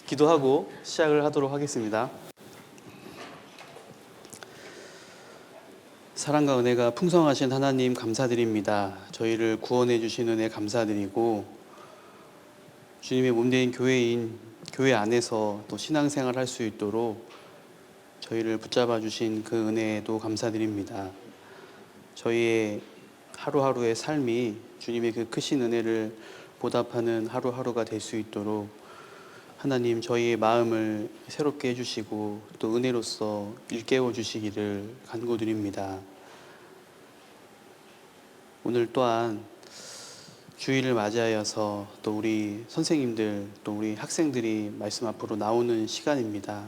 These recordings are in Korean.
기도하고 시작을 하도록 하겠습니다. 사랑과 은혜가 풍성하신 하나님 감사드립니다. 저희를 구원해 주신 은혜 감사드리고 주님의 몸된 교회 안에서 또 신앙생활 할 수 있도록 저희를 붙잡아 주신 그 은혜에도 감사드립니다. 저희의 하루하루의 삶이 주님의 그 크신 은혜를 보답하는 하루하루가 될 수 있도록 하나님 저희의 마음을 새롭게 해주시고 또 은혜로서 일깨워 주시기를 간구드립니다. 오늘 또한 주일을 맞이하여서 또 우리 선생님들 또 우리 학생들이 말씀 앞으로 나오는 시간입니다.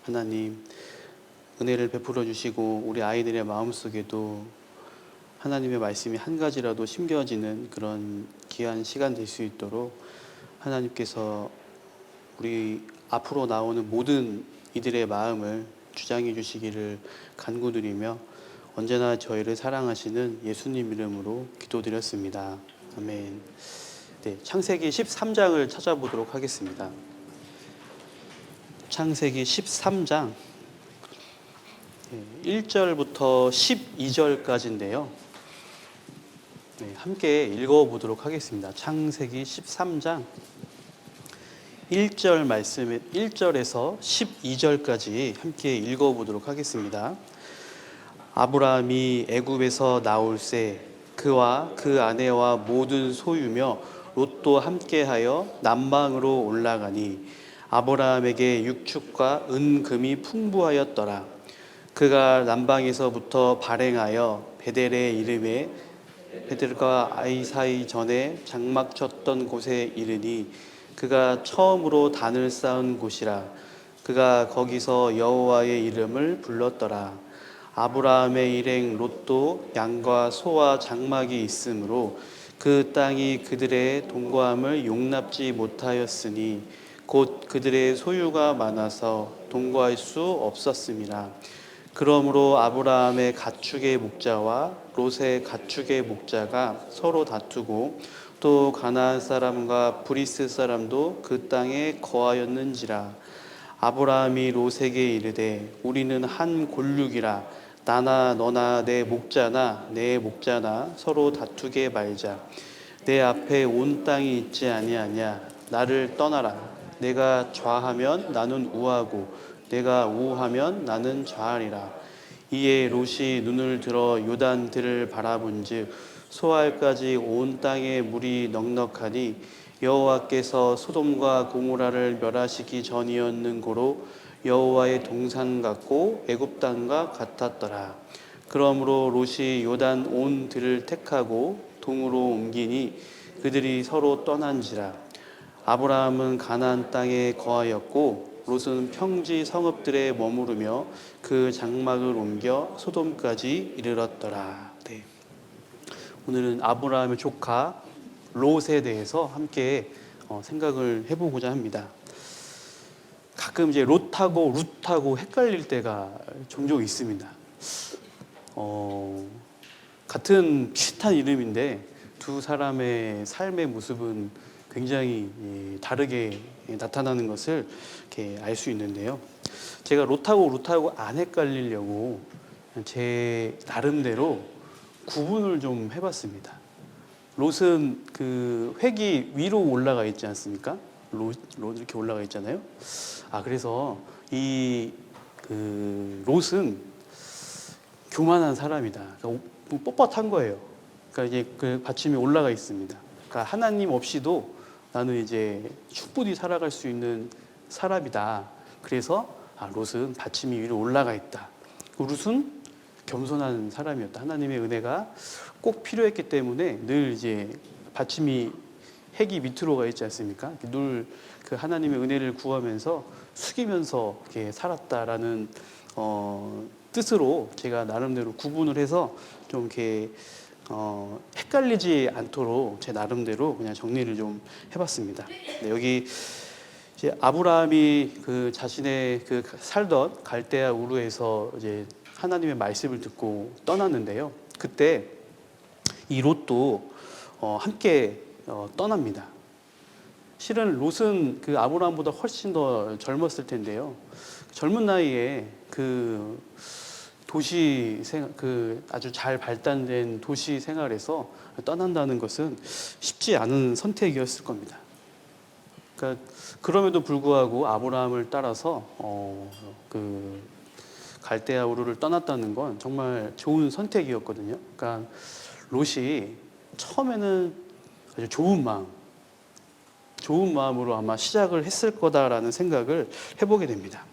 하나님 은혜를 베풀어 주시고 우리 아이들의 마음속에도 하나님의 말씀이 한 가지라도 심겨지는 그런 귀한 시간 될 수 있도록 하나님께서 우리 앞으로 나오는 모든 이들의 마음을 주장해 주시기를 간구드리며 언제나 저희를 사랑하시는 예수님 이름으로 기도드렸습니다. 아멘. 네, 창세기 13장을 찾아보도록 하겠습니다. 창세기 13장 1절부터 12절까지인데요. 네, 함께 읽어보도록 하겠습니다. 창세기 13장 1절에서 12절까지 함께 읽어보도록 하겠습니다. 아브라함이 애굽에서 나올새 그와 그 아내와 모든 소유며 롯도 함께하여 남방으로 올라가니 아브라함에게 육축과 은금이 풍부하였더라. 그가 남방에서부터 발행하여 베델의 이름에 베델과 아이 사이 전에 장막 쳤던 곳에 이르니 그가 처음으로 단을 쌓은 곳이라. 그가 거기서 여호와의 이름을 불렀더라. 아브라함의 일행 롯도 양과 소와 장막이 있으므로 그 땅이 그들의 동거함을 용납지 못하였으니 곧 그들의 소유가 많아서 동거할 수 없었음이라. 그러므로 아브라함의 가축의 목자와 롯의 가축의 목자가 서로 다투고 또 가나안 사람과 브리스 사람도 그 땅에 거하였는지라. 아브라함이 롯에게 이르되 우리는 한 골육이라. 나나 너나 내 목자나 내 목자나 서로 다투게 말자. 내 앞에 온 땅이 있지 아니하냐. 나를 떠나라. 내가 좌하면 나는 우하고 내가 우하면 나는 좌하리라. 이에 롯이 눈을 들어 요단들을 바라본즉 소알까지 온 땅에 물이 넉넉하니 여호와께서 소돔과 고모라를 멸하시기 전이었는고로 여호와의 동산 같고 애굽 땅과 같았더라. 그러므로 롯이 요단 온 들을 택하고 동으로 옮기니 그들이 서로 떠난지라. 아브라함은 가나안 땅에 거하였고 롯은 평지 성읍들에 머무르며 그 장막을 옮겨 소돔까지 이르렀더라. 네. 오늘은 아브라함의 조카 롯에 대해서 함께 생각을 해보고자 합니다. 가끔 이제 롯하고 룻하고 헷갈릴 때가 종종 있습니다. 같은 비슷한 이름인데 두 사람의 삶의 모습은 굉장히 다르게 나타나는 것을 이렇게 알 수 있는데요. 제가 롯하고 안 헷갈리려고 제 나름대로 구분을 좀 해봤습니다. 롯은 그 획이 위로 올라가 있지 않습니까? 롯 이렇게 올라가 있잖아요. 그래서 그 롯은 교만한 사람이다. 그러니까 뻣뻣한 거예요. 그러니까 이제 그 받침이 올라가 있습니다. 그러니까 하나님 없이도 나는 이제 충분히 살아갈 수 있는 사람이다. 그래서 롯은 받침이 위로 올라가 있다. 롯은 겸손한 사람이었다. 하나님의 은혜가 꼭 필요했기 때문에 늘 이제 받침이 핵이 밑으로 가 있지 않습니까? 늘 그 하나님의 은혜를 구하면서 숙이면서 이렇게 살았다라는 뜻으로 제가 나름대로 구분을 해서 좀 이렇게 헷갈리지 않도록 제 나름대로 그냥 정리를 좀 해봤습니다. 네, 여기 이제 아브라함이 그 자신의 그 살던 갈대아 우르에서 이제 하나님의 말씀을 듣고 떠났는데요. 그때 이 롯도 함께 떠납니다. 실은 롯은 그 아브라함보다 훨씬 더 젊었을 텐데요. 젊은 나이에 그 도시 생활, 그 아주 잘 발달된 도시 생활에서 떠난다는 것은 쉽지 않은 선택이었을 겁니다. 그러니까 그럼에도 불구하고 아브라함을 따라서 그 갈대아 우르를 떠났다는 건 정말 좋은 선택이었거든요. 그러니까 롯이 처음에는 아주 좋은 마음으로 아마 시작을 했을 거다라는 생각을 해보게 됩니다.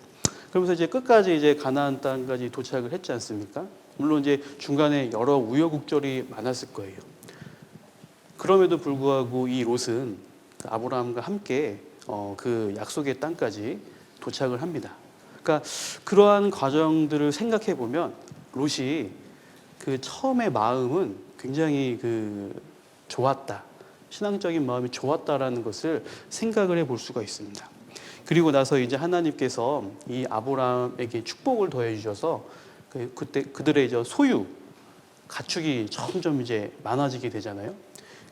그러면서 이제 끝까지 이제 가나안 땅까지 도착을 했지 않습니까? 물론 이제 중간에 여러 우여곡절이 많았을 거예요. 그럼에도 불구하고 이 롯은 아브라함과 함께 그 약속의 땅까지 도착을 합니다. 그러니까 그러한 과정들을 생각해 보면 롯이 그 처음의 마음은 굉장히 그 좋았다. 신앙적인 마음이 좋았다라는 것을 생각을 해볼 수가 있습니다. 그리고 나서 이제 하나님께서 이 아브라함에게 축복을 더해 주셔서 그때 그들의 이제 소유, 가축이 점점 이제 많아지게 되잖아요.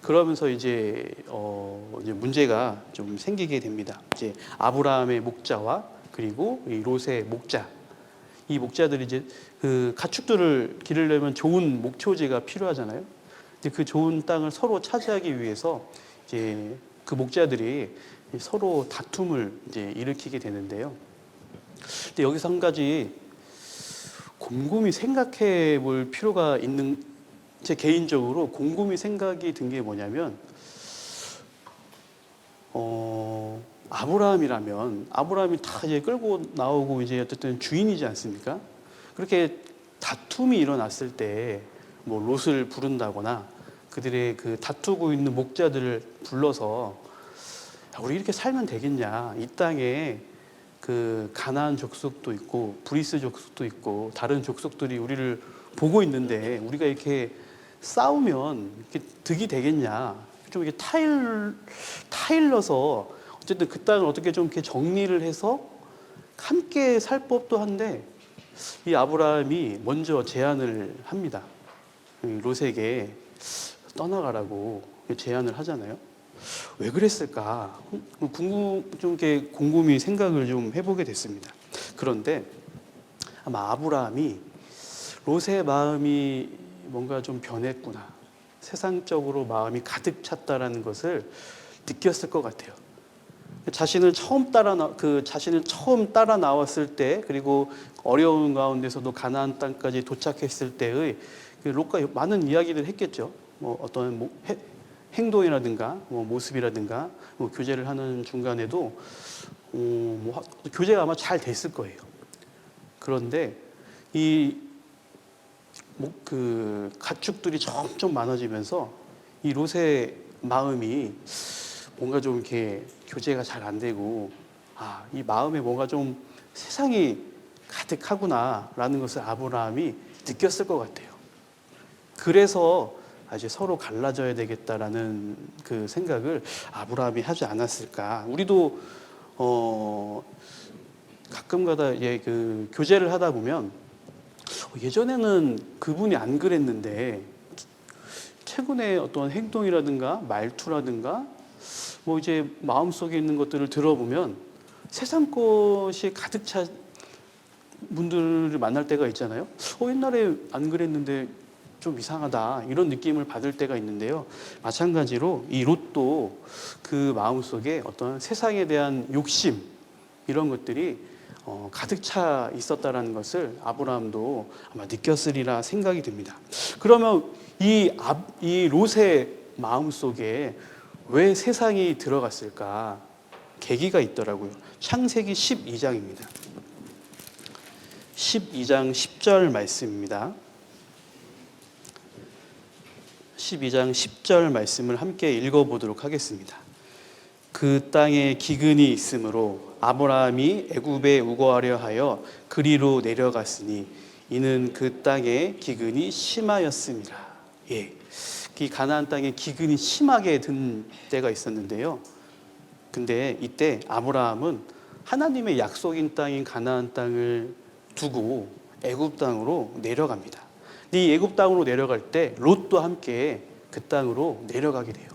그러면서 이제 문제가 좀 생기게 됩니다. 이제 아브라함의 목자와 그리고 이 롯의 목자, 이 목자들이 이제 그 가축들을 기르려면 좋은 목초지가 필요하잖아요. 근데 그 좋은 땅을 서로 차지하기 위해서 이제 그 목자들이 서로 다툼을 이제 일으키게 되는데요. 근데 여기서 한 가지 곰곰이 생각해 볼 필요가 있는, 제 개인적으로 곰곰이 생각이 든 게 뭐냐면, 아브라함이 다 이제 끌고 나오고 이제 어쨌든 주인이지 않습니까? 그렇게 다툼이 일어났을 때 뭐 롯을 부른다거나 그들의 그 다투고 있는 목자들을 불러서 우리 이렇게 살면 되겠냐? 이 땅에 그 가나안 족속도 있고 브리스 족속도 있고 다른 족속들이 우리를 보고 있는데 우리가 이렇게 싸우면 이렇게 득이 되겠냐? 좀 이렇게 타일러서 어쨌든 그 땅을 어떻게 좀 이렇게 정리를 해서 함께 살 법도 한데 이 아브라함이 먼저 제안을 합니다. 롯에게 떠나가라고 제안을 하잖아요. 왜 그랬을까? 좀 이렇게 곰곰이 생각을 좀 해보게 됐습니다. 그런데 아마 아브라함이 롯의 마음이 뭔가 좀 변했구나, 세상적으로 마음이 가득 찼다라는 것을 느꼈을 것 같아요. 자신을 처음 따라 나왔을 때, 그리고 어려운 가운데서도 가나안 땅까지 도착했을 때의 그 롯과 많은 이야기들을 했겠죠. 뭐 어떤 행동이라든가 뭐 모습이라든가 뭐 교제를 하는 중간에도 뭐 교제가 아마 잘 됐을 거예요. 그런데 그 가축들이 점점 많아지면서 이 롯의 마음이 뭔가 좀 이렇게 교제가 잘 안 되고, 이 마음에 뭔가 좀 세상이 가득하구나라는 것을 아브라함이 느꼈을 것 같아요. 그래서 이제 서로 갈라져야 되겠다라는 그 생각을 아브라함이 하지 않았을까. 우리도 가끔가다 그 교제를 하다 보면 예전에는 그분이 안 그랬는데 최근에 어떤 행동이라든가 말투라든가 뭐 이제 마음속에 있는 것들을 들어보면 세상 것이 가득 찬 분들을 만날 때가 있잖아요. 옛날에 안 그랬는데 좀 이상하다, 이런 느낌을 받을 때가 있는데요. 마찬가지로 이 롯도 그 마음속에 어떤 세상에 대한 욕심, 이런 것들이 가득 차 있었다라는 것을 아브라함도 아마 느꼈으리라 생각이 듭니다. 그러면 이 롯의 마음속에 왜 세상이 들어갔을까? 계기가 있더라고요. 창세기 12장입니다. 12장 10절 말씀입니다. 12장 10절 말씀을 함께 읽어보도록 하겠습니다. 그 땅에 기근이 있으므로 아브라함이 애굽에 우거하려 하여 그리로 내려갔으니 이는 그 땅에 기근이 심하였습니다. 이 가나안 땅에 기근이 심하게 든 때가 있었는데요. 근데 이때 아브라함은 하나님의 약속인 땅인 가나안 땅을 두고 애굽 땅으로 내려갑니다. 이 애굽 땅으로 내려갈 때 롯도 함께 그 땅으로 내려가게 돼요.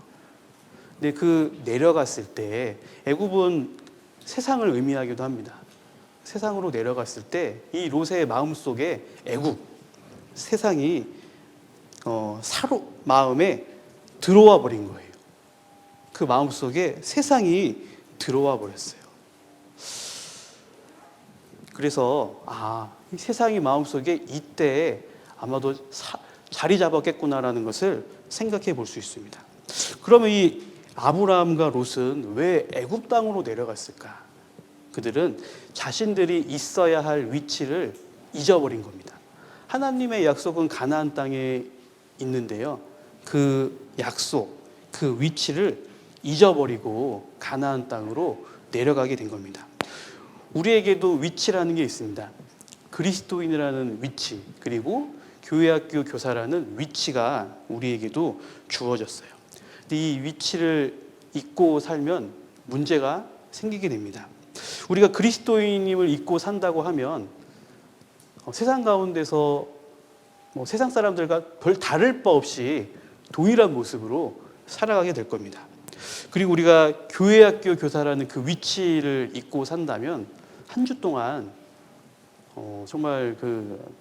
근데 그 내려갔을 때 애굽은 세상을 의미하기도 합니다. 세상으로 내려갔을 때 이 롯의 마음속에 애굽, 세상이 마음에 들어와 버린 거예요. 그 마음속에 세상이 들어와 버렸어요. 그래서 이 세상이 마음속에 이때 아마도 자리 잡았겠구나라는 것을 생각해 볼 수 있습니다. 그러면 이 아브라함과 롯은 왜 애굽 땅으로 내려갔을까? 그들은 자신들이 있어야 할 위치를 잊어버린 겁니다. 하나님의 약속은 가나안 땅에 있는데요. 그 약속, 그 위치를 잊어버리고 가나안 땅으로 내려가게 된 겁니다. 우리에게도 위치라는 게 있습니다. 그리스도인이라는 위치, 그리고 교회학교 교사라는 위치가 우리에게도 주어졌어요. 근데 이 위치를 잊고 살면 문제가 생기게 됩니다. 우리가 그리스도인임을 잊고 산다고 하면 세상 가운데서 세상 사람들과 별 다를 바 없이 동일한 모습으로 살아가게 될 겁니다. 그리고 우리가 교회학교 교사라는 그 위치를 잊고 산다면 한 주 동안 정말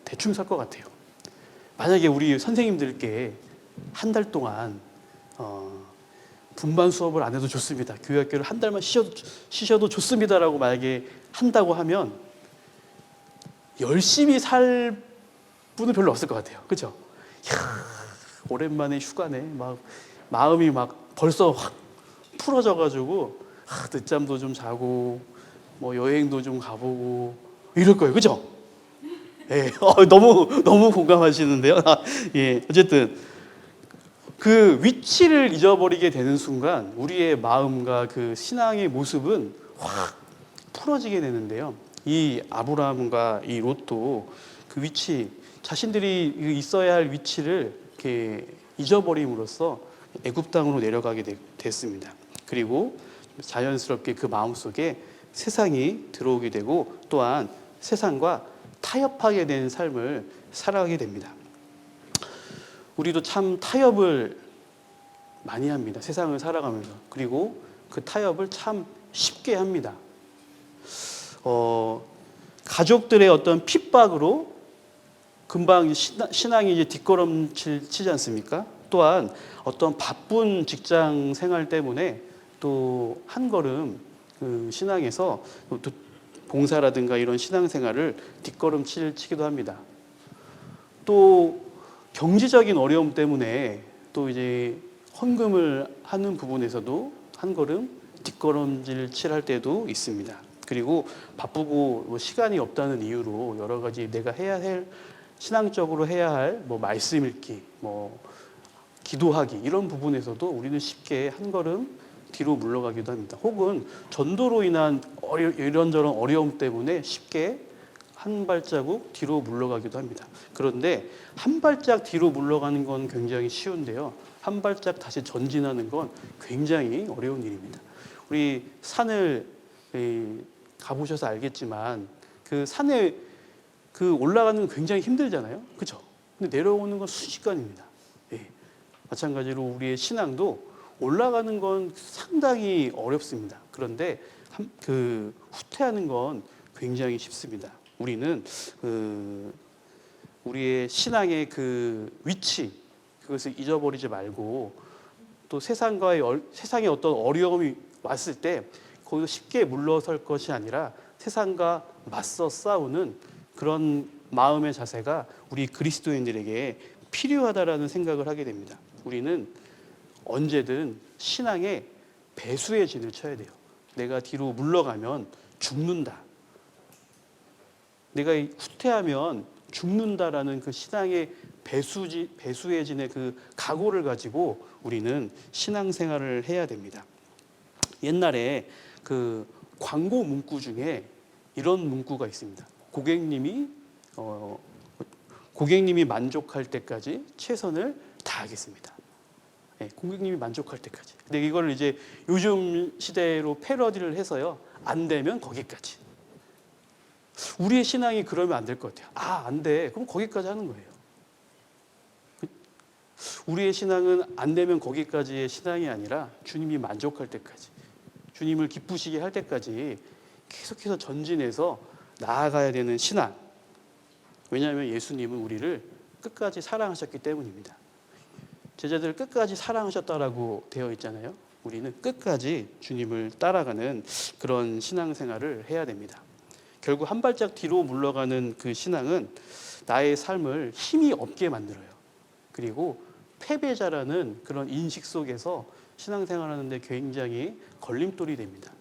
대충 살 것 같아요. 만약에 우리 선생님들께 한 달 동안 분반 수업을 안 해도 좋습니다. 교회학교를 한 달만 쉬셔도 좋습니다라고 만약에 한다고 하면 열심히 살 분은 별로 없을 것 같아요. 그렇죠? 오랜만에 휴가네. 마음이 벌써 확 풀어져가지고 늦잠도 좀 자고 여행도 좀 가보고 이럴 거예요. 그렇죠? 예, 너무 공감하시는데요. 예, 어쨌든 그 위치를 잊어버리게 되는 순간 우리의 마음과 그 신앙의 모습은 확 풀어지게 되는데요. 이 아브라함과 이 롯도 그 위치, 자신들이 있어야 할 위치를 이렇게 잊어버림으로써 애굽 땅으로 내려가게 됐습니다. 그리고 자연스럽게 그 마음속에 세상이 들어오게 되고 또한 세상과 타협하게 된 삶을 살아가게 됩니다. 우리도 참 타협을 많이 합니다. 세상을 살아가면서. 그리고 그 타협을 참 쉽게 합니다. 가족들의 어떤 핍박으로 금방 신앙이 이제 뒷걸음질 치지 않습니까? 또한 어떤 바쁜 직장 생활 때문에 또 한 걸음 그 신앙에서 또 봉사라든가 이런 신앙생활을 뒷걸음치기도 합니다. 또 경제적인 어려움 때문에 또 이제 헌금을 하는 부분에서도 한 걸음 뒷걸음질 칠 때도 있습니다. 그리고 바쁘고 시간이 없다는 이유로 여러 가지 내가 해야 할 신앙적으로 해야 할 말씀 읽기, 기도하기 이런 부분에서도 우리는 쉽게 한 걸음 뒤로 물러가기도 합니다. 혹은 전도로 인한 이런저런 어려움 때문에 쉽게 한 발자국 뒤로 물러가기도 합니다. 그런데 한 발짝 뒤로 물러가는 건 굉장히 쉬운데요. 한 발짝 다시 전진하는 건 굉장히 어려운 일입니다. 우리 산을 가보셔서 알겠지만 그 산에 올라가는 건 굉장히 힘들잖아요. 그렇죠? 근데 내려오는 건 순식간입니다. 예. 마찬가지로 우리의 신앙도 올라가는 건 상당히 어렵습니다. 그런데 후퇴하는 건 굉장히 쉽습니다. 우리는 우리의 신앙의 그 위치, 그것을 잊어버리지 말고 또 세상의 어떤 어려움이 왔을 때 거기서 쉽게 물러설 것이 아니라 세상과 맞서 싸우는 그런 마음의 자세가 우리 그리스도인들에게 필요하다라는 생각을 하게 됩니다. 우리는 언제든 신앙의 배수의 진을 쳐야 돼요. 내가 뒤로 물러가면 죽는다. 내가 후퇴하면 죽는다라는 그 신앙의 배수의 진의 그 각오를 가지고 우리는 신앙생활을 해야 됩니다. 옛날에 그 광고 문구 중에 이런 문구가 있습니다. 고객님이 만족할 때까지 최선을 다하겠습니다. 네, 고객님이 만족할 때까지. 근데 이걸 이제 요즘 시대로 패러디를 해서요. 안 되면 거기까지. 우리의 신앙이 그러면 안 될 것 같아요. 안 돼. 그럼 거기까지 하는 거예요. 우리의 신앙은 안 되면 거기까지의 신앙이 아니라 주님이 만족할 때까지, 주님을 기쁘시게 할 때까지 계속해서 전진해서 나아가야 되는 신앙. 왜냐하면 예수님은 우리를 끝까지 사랑하셨기 때문입니다. 제자들을 끝까지 사랑하셨다라고 되어 있잖아요. 우리는 끝까지 주님을 따라가는 그런 신앙생활을 해야 됩니다. 결국 한 발짝 뒤로 물러가는 그 신앙은 나의 삶을 힘이 없게 만들어요. 그리고 패배자라는 그런 인식 속에서 신앙생활하는데 굉장히 걸림돌이 됩니다.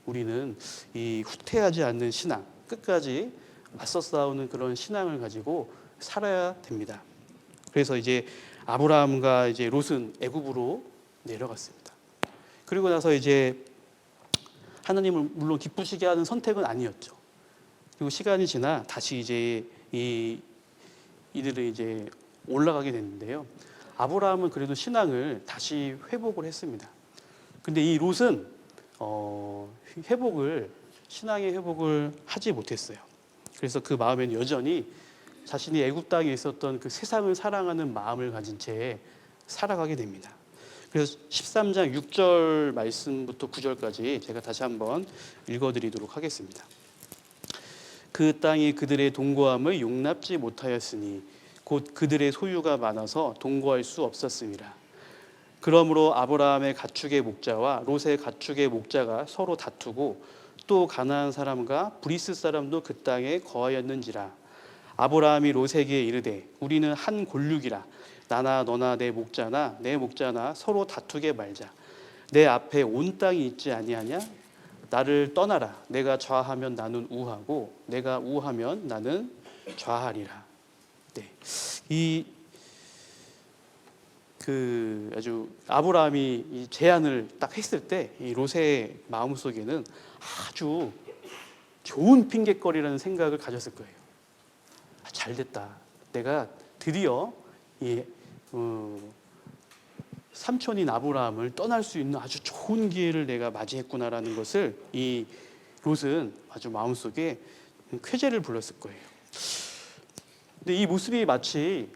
우리는 이 후퇴하지 않는 신앙, 끝까지 맞서 싸우는 그런 신앙을 가지고 살아야 됩니다. 그래서 이제 아브라함과 이제 롯은 애굽으로 내려갔습니다. 그리고 나서 이제 하나님을 물론 기쁘시게 하는 선택은 아니었죠. 그리고 시간이 지나 다시 이제 이들은 이제 올라가게 됐는데요. 아브라함은 그래도 신앙을 다시 회복을 했습니다. 근데 이 롯은 신앙의 회복을 하지 못했어요. 그래서 그 마음에는 여전히 자신이 애굽 땅에 있었던 그 세상을 사랑하는 마음을 가진 채 살아가게 됩니다. 그래서 13장 6절 말씀부터 9절까지 제가 다시 한번 읽어드리도록 하겠습니다. 그 땅이 그들의 동거함을 용납지 못하였으니 곧 그들의 소유가 많아서 동거할 수 없었음이라. 그러므로 아브라함의 가축의 목자와 롯의 가축의 목자가 서로 다투고 또 가나안 사람과 브리스 사람도 그 땅에 거하였는지라. 아브라함이 롯에게 이르되 우리는 한 골육이라. 나나 너나 내 목자나 내 목자나 서로 다투게 말자. 내 앞에 온 땅이 있지 아니하냐? 나를 떠나라. 내가 좌하면 나는 우하고 내가 우하면 나는 좌하리라. 네. 아주 아브라함이 이 제안을 딱 했을 때 이 롯의 마음속에는 아주 좋은 핑계거리라는 생각을 가졌을 거예요. 잘 됐다. 내가 드디어 삼촌인 아브라함을 떠날 수 있는 아주 좋은 기회를 내가 맞이했구나라는 것을 이 롯은 아주 마음속에 쾌재를 불렀을 거예요. 근데 이 모습이 마치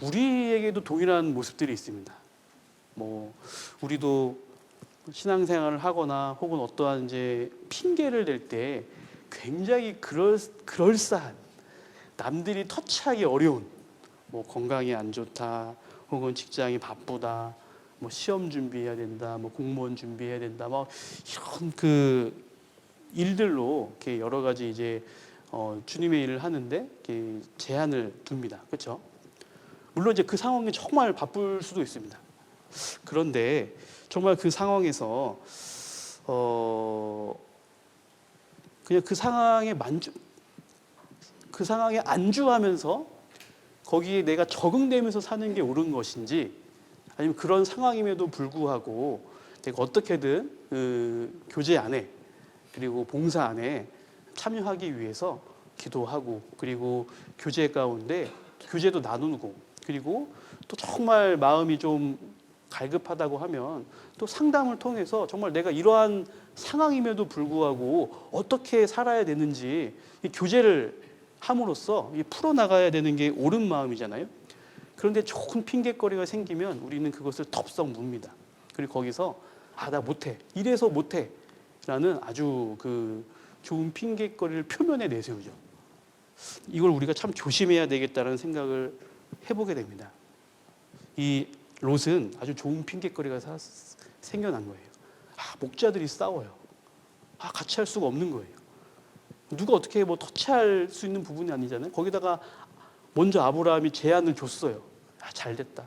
우리에게도 동일한 모습들이 있습니다. 우리도 신앙생활을 하거나 혹은 어떠한 이제 핑계를 댈 때 굉장히 그럴싸한, 남들이 터치하기 어려운, 건강이 안 좋다, 혹은 직장이 바쁘다, 시험 준비해야 된다, 공무원 준비해야 된다, 이런 그 일들로 이렇게 여러 가지 이제 주님의 일을 하는데 이렇게 제한을 둡니다. 그렇죠? 물론 이제 그 상황이 정말 바쁠 수도 있습니다. 그런데 정말 그 상황에서 그냥 그 상황에 안주하면서 거기에 내가 적응되면서 사는 게 옳은 것인지, 아니면 그런 상황임에도 불구하고 내가 어떻게든 교제 안에 그리고 봉사 안에 참여하기 위해서 기도하고, 그리고 교제 가운데 교제도 나누고, 그리고 또 정말 마음이 좀 갈급하다고 하면 또 상담을 통해서 정말 내가 이러한 상황임에도 불구하고 어떻게 살아야 되는지 이 교제를 함으로써 풀어나가야 되는 게 옳은 마음이잖아요. 그런데 좋은 핑계거리가 생기면 우리는 그것을 덥석 묻니다. 그리고 거기서 나 못해, 이래서 못해 라는 아주 그 좋은 핑계거리를 표면에 내세우죠. 이걸 우리가 참 조심해야 되겠다는 생각을 해보게 됩니다. 이 롯은 아주 좋은 핑계거리가 생겨난 거예요. 목자들이 싸워요. 같이 할 수가 없는 거예요. 누가 어떻게 터치할 수 있는 부분이 아니잖아요. 거기다가 먼저 아브라함이 제안을 줬어요. 잘 됐다.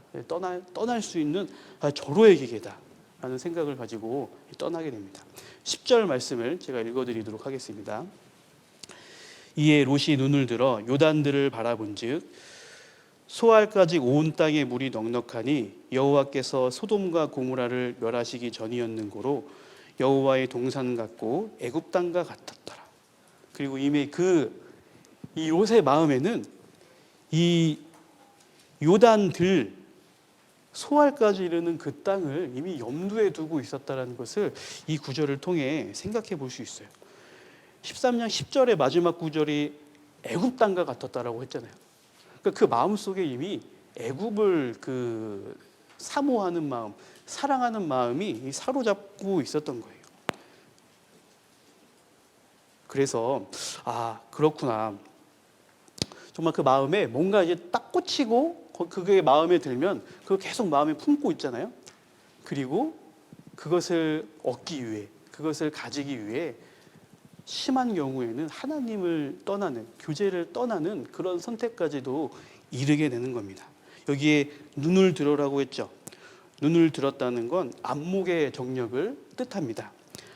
떠날 수 있는 절호의 기회다 라는 생각을 가지고 떠나게 됩니다. 10절 말씀을 제가 읽어드리도록 하겠습니다. 이에 롯이 눈을 들어 요단들을 바라본즉 소알까지 온 땅에 물이 넉넉하니 여호와께서 소돔과 고모라를 멸하시기 전이었는고로 여호와의 동산 같고 애굽 땅과 같았더라. 그리고 이미 이 롯의 마음에는 이 요단들 소알까지 이르는 그 땅을 이미 염두에 두고 있었다는 것을 이 구절을 통해 생각해 볼 수 있어요. 13장 10절의 마지막 구절이 애굽 땅과 같았다라고 했잖아요. 그러니까 그 마음속에 이미 애굽을 그 사모하는 마음, 사랑하는 마음이 사로잡고 있었던 거예요. 그래서 그렇구나. 정말 그 마음에 뭔가 이제 딱 꽂히고 그게 마음에 들면 그걸 계속 마음에 품고 있잖아요. 그리고 그것을 얻기 위해, 그것을 가지기 위해 심한 경우에는 하나님을 떠나는, 교제를 떠나는 그런 선택까지도 이르게 되는 겁니다. 여기에 눈을 들어라고 했죠. 눈을 들었다는 건 안목의 정력을 뜻합니다.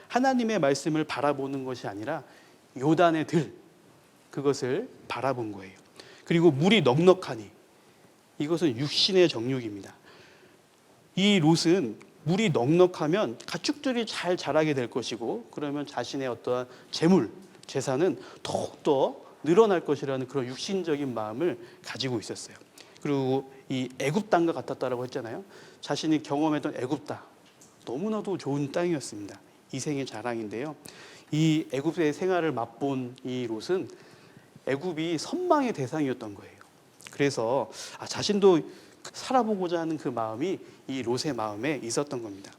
하나님의 말씀을 바라보는 것이 아니라 요단의 들, 그것을 바라본 거예요. 그리고 물이 넉넉하니, 이것은 육신의 정욕입니다. 이 롯은 물이 넉넉하면 가축들이 잘 자라게 될 것이고, 그러면 자신의 어떠한 재물, 재산은 더욱더 늘어날 것이라는 그런 육신적인 마음을 가지고 있었어요. 그리고 이 애굽 땅과 같았다라고 했잖아요. 자신이 경험했던 애굽 땅, 너무나도 좋은 땅이었습니다. 이생의 자랑인데요. 이 애굽의 생활을 맛본 이 롯은 애굽이 선망의 대상이었던 거예요. 그래서 자신도 살아보고자 하는 그 마음이 이 롯의 마음에 있었던 겁니다.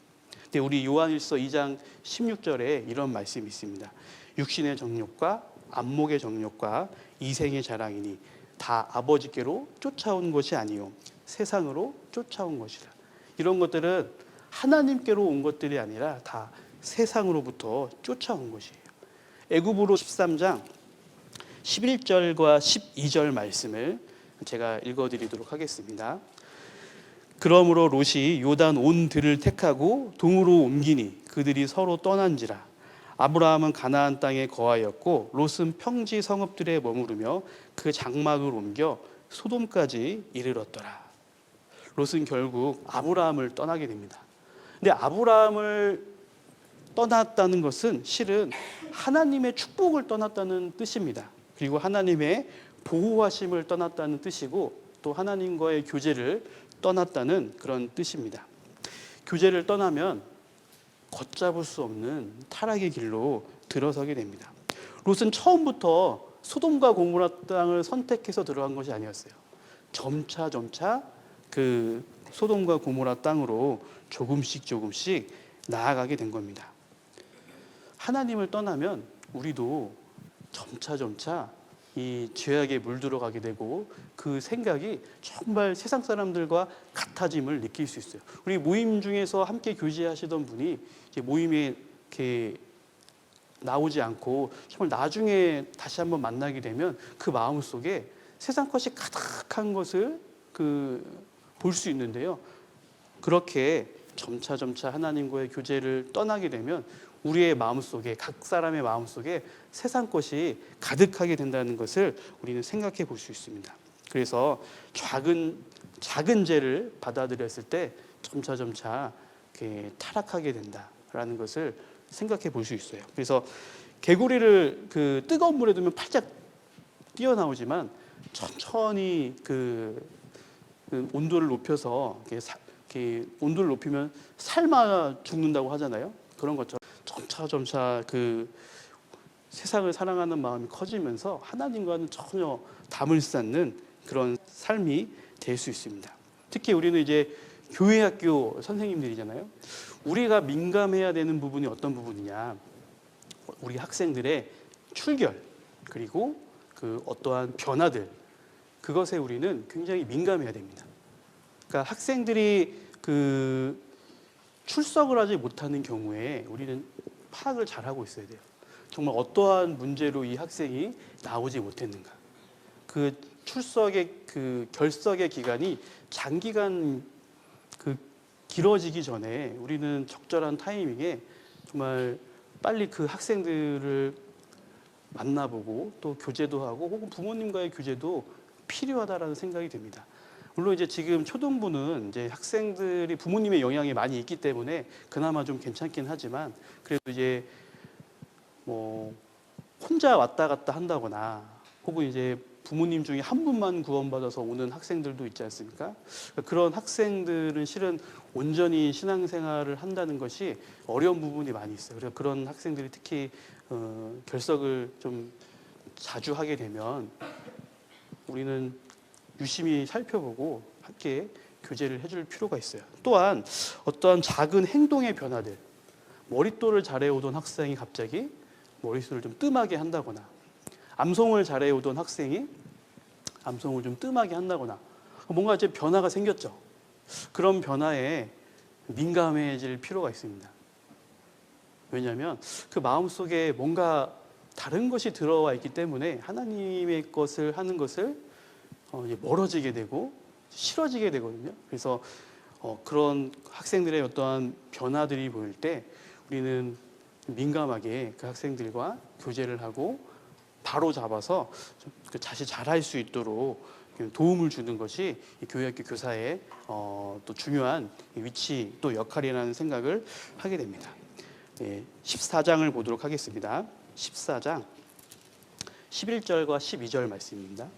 근데 우리 요한일서 2장 16절에 이런 말씀이 있습니다. 육신의 정욕과 안목의 정욕과 이생의 자랑이니 다 아버지께로 쫓아온 것이 아니요 세상으로 쫓아온 것이라. 이런 것들은 하나님께로 온 것들이 아니라 다 세상으로부터 쫓아온 것이에요. 애굽으로 13장 11절과 12절 말씀을 제가 읽어드리도록 하겠습니다. 그러므로 롯이 요단 온 들을 택하고 동으로 옮기니 그들이 서로 떠난지라. 아브라함은 가나안 땅에 거하였고 롯은 평지 성읍들에 머무르며 그 장막을 옮겨 소돔까지 이르렀더라. 롯은 결국 아브라함을 떠나게 됩니다. 근데 아브라함을 떠났다는 것은 실은 하나님의 축복을 떠났다는 뜻입니다. 그리고 하나님의 보호하심을 떠났다는 뜻이고, 또 하나님과의 교제를 떠났다는 그런 뜻입니다. 교제를 떠나면 걷잡을 수 없는 타락의 길로 들어서게 됩니다. 롯은 처음부터 소돔과 고모라 땅을 선택해서 들어간 것이 아니었어요. 점차 그 소돔과 고모라 땅으로 조금씩 나아가게 된 겁니다. 하나님을 떠나면 우리도 점차 이 죄악에 물들어가게 되고 그 생각이 정말 세상 사람들과 같아짐을 느낄 수 있어요. 우리 모임 중에서 함께 교제하시던 분이 이제 모임에 이렇게 나오지 않고 정말 나중에 다시 한번 만나게 되면 그 마음 속에 세상 것이 가득한 것을 볼 수 있는데요. 그렇게 점차 하나님과의 교제를 떠나게 되면 우리의 마음속에, 각 사람의 마음속에 세상 것이 가득하게 된다는 것을 우리는 생각해 볼 수 있습니다. 그래서 작은 죄를 받아들였을 때 점차 이렇게 타락하게 된다라는 것을 생각해 볼 수 있어요. 그래서 개구리를 그 뜨거운 물에 두면 팔짝 뛰어나오지만 천천히 그 온도를 높여서 이렇게 온도를 높이면 삶아 죽는다고 하잖아요. 그런 것처럼 점차 그 세상을 사랑하는 마음이 커지면서 하나님과는 전혀 담을 쌓는 그런 삶이 될 수 있습니다. 특히 우리는 이제 교회 학교 선생님들이잖아요. 우리가 민감해야 되는 부분이 어떤 부분이냐? 우리 학생들의 출결, 그리고 그 어떠한 변화들, 그것에 우리는 굉장히 민감해야 됩니다. 그러니까 학생들이 그 출석을 하지 못하는 경우에 우리는 파악을 잘하고 있어야 돼요. 정말 어떠한 문제로 이 학생이 나오지 못했는가. 그 출석의 그 결석의 기간이 장기간 길어지기 전에 우리는 적절한 타이밍에 정말 빨리 그 학생들을 만나보고 또 교제도 하고 혹은 부모님과의 교제도 필요하다라는 생각이 듭니다. 물론 이제 지금 초등부는 이제 학생들이 부모님의 영향이 많이 있기 때문에 그나마 좀 괜찮긴 하지만, 그래도 이제 뭐 혼자 왔다 갔다 한다거나 혹은 이제 부모님 중에 한 분만 구원받아서 오는 학생들도 있지 않습니까? 그런 학생들은 실은 온전히 신앙생활을 한다는 것이 어려운 부분이 많이 있어요. 그래서 그런 학생들이 특히 결석을 좀 자주 하게 되면 우리는 유심히 살펴보고 함께 교제를 해줄 필요가 있어요. 또한 어떠한 작은 행동의 변화들, 머릿돌을 잘해오던 학생이 갑자기 머릿속을 좀 뜸하게 한다거나, 암송을 잘해오던 학생이 암송을 좀 뜸하게 한다거나, 뭔가 이제 변화가 생겼죠. 그런 변화에 민감해질 필요가 있습니다. 왜냐하면 그 마음속에 뭔가 다른 것이 들어와 있기 때문에 하나님의 것을 하는 것을 멀어지게 되고 싫어지게 되거든요. 그래서 그런 학생들의 어떠한 변화들이 보일 때 우리는 민감하게 그 학생들과 교제를 하고 바로 잡아서 다시 잘할 수 있도록 도움을 주는 것이 교회학교 교사의 또 중요한 위치 또 역할이라는 생각을 하게 됩니다. 14장을 보도록 하겠습니다. 14장 11절과 12절 말씀입니다.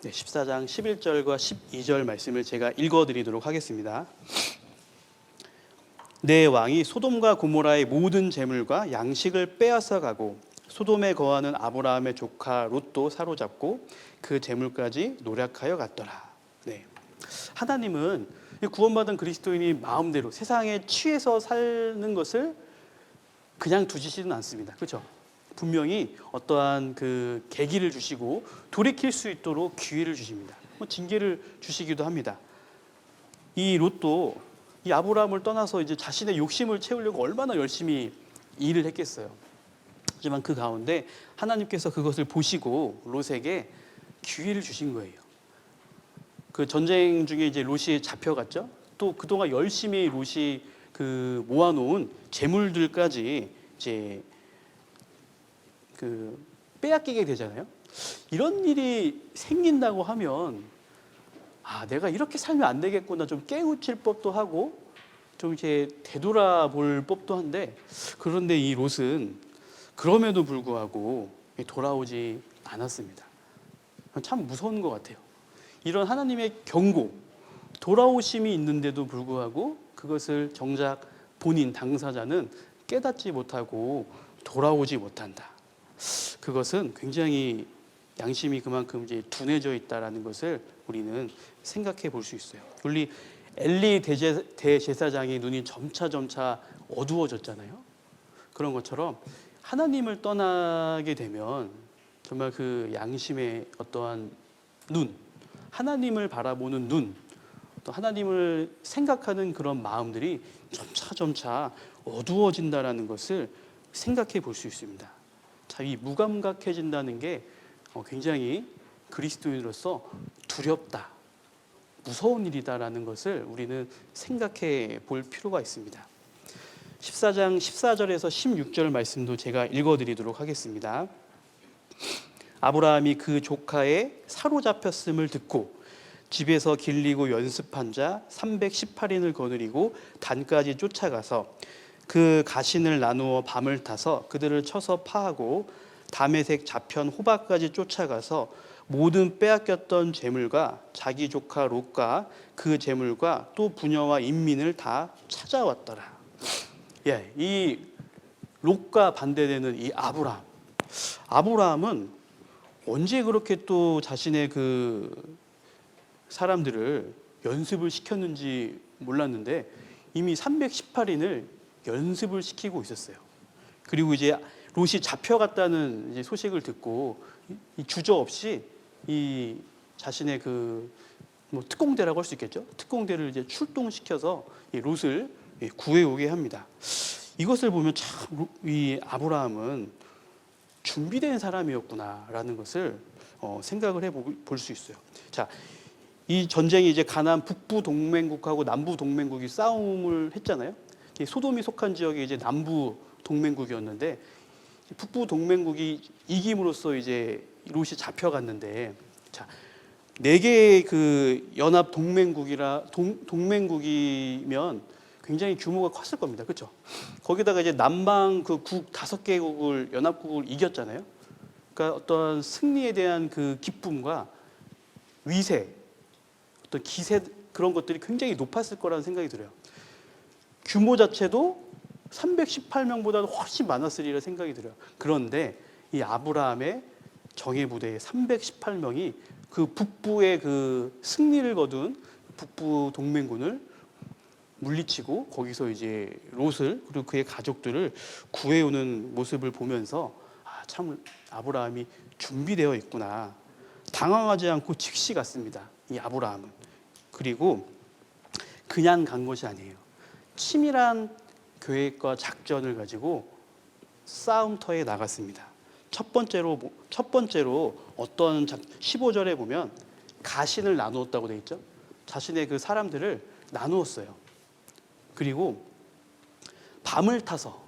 14장 11절과 12절 말씀을 제가 읽어드리도록 하겠습니다. 내 왕이 소돔과 고모라의 모든 재물과 양식을 빼앗아 가고 소돔에 거하는 아브라함의 조카 롯도 사로잡고 그 재물까지 노략하여 갔더라. 네. 하나님은 구원받은 그리스도인이 마음대로 세상에 취해서 사는 것을 그냥 두시지는 않습니다. 그렇죠? 분명히 어떠한 그 계기를 주시고 돌이킬 수 있도록 기회를 주십니다. 징계를 주시기도 합니다. 이 롯도 이 아브라함을 떠나서 이제 자신의 욕심을 채우려고 얼마나 열심히 일을 했겠어요. 하지만 그 가운데 하나님께서 그것을 보시고 롯에게 기회를 주신 거예요. 그 전쟁 중에 이제 롯이 잡혀갔죠. 또 그동안 열심히 롯이 그 모아놓은 재물들까지 이제 그 빼앗기게 되잖아요. 이런 일이 생긴다고 하면 내가 이렇게 살면 안 되겠구나 좀 깨우칠 법도 하고 좀 이렇게 되돌아볼 법도 한데, 그런데 이 롯은 그럼에도 불구하고 돌아오지 않았습니다. 참 무서운 것 같아요. 이런 하나님의 경고, 돌아오심이 있는데도 불구하고 그것을 정작 본인 당사자는 깨닫지 못하고 돌아오지 못한다. 그것은 굉장히 양심이 그만큼 이제 둔해져 있다라는 것을 우리는 생각해 볼 수 있어요. 우리 엘리 대제사장의 눈이 점차 어두워졌잖아요. 그런 것처럼 하나님을 떠나게 되면 정말 그 양심의 어떠한 눈, 하나님을 바라보는 눈, 또 하나님을 생각하는 그런 마음들이 점차 어두워진다라는 것을 생각해 볼 수 있습니다. 자, 이 무감각해진다는 게 굉장히 그리스도인으로서 두렵다, 무서운 일이다라는 것을 우리는 생각해 볼 필요가 있습니다. 14장 14절에서 16절 말씀도 제가 읽어드리도록 하겠습니다. 아브라함이 그 조카의 사로잡혔음을 듣고 집에서 길리고 연습한 자 318인을 거느리고 단까지 쫓아가서 그 가신을 나누어 밤을 타서 그들을 쳐서 파하고 다메섹 자편 호박까지 쫓아가서 모든 빼앗겼던 재물과 자기 조카 롯과 그 재물과 또 부녀와 인민을 다 찾아왔더라. 이 롯과 반대되는 이 아브라함은 언제 그렇게 또 자신의 그 사람들을 연습을 시켰는지 몰랐는데 이미 318인을 연습을 시키고 있었어요. 그리고 이제 롯이 잡혀갔다는 이제 소식을 듣고 주저없이 이 자신의 그 특공대라고 할 수 있겠죠. 특공대를 이제 출동시켜서 이 롯을 구해오게 합니다. 이것을 보면 참 이 아브라함은 준비된 사람이었구나라는 것을 생각을 해볼 수 있어요. 자, 이 전쟁이 이제 가나안 북부 동맹국하고 남부 동맹국이 싸움을 했잖아요. 소돔이 속한 지역이 이제 남부 동맹국이었는데 북부 동맹국이 이김으로써 이제 롯이 잡혀갔는데, 자, 4개의 그 연합 동맹국이면 굉장히 규모가 컸을 겁니다. 그렇죠? 거기다가 이제 남방 그 국 5개국을 연합국을 이겼잖아요. 그러니까 어떤 승리에 대한 그 기쁨과 위세, 어떤 기세, 그런 것들이 굉장히 높았을 거라는 생각이 들어요. 규모 자체도 318명보다 훨씬 많았으리라 생각이 들어요. 그런데 이 아브라함의 정예 부대 318명이 그 북부의 그 승리를 거둔 북부 동맹군을 물리치고 거기서 이제 롯을 그리고 그의 가족들을 구해오는 모습을 보면서 참 아브라함이 준비되어 있구나. 당황하지 않고 즉시 갔습니다. 이 아브라함은. 그리고 그냥 간 것이 아니에요. 치밀한 계획과 작전을 가지고 싸움터에 나갔습니다. 첫 번째로 어떤 15절에 보면 가신을 나누었다고 되어 있죠. 자신의 그 사람들을 나누었어요. 그리고 밤을 타서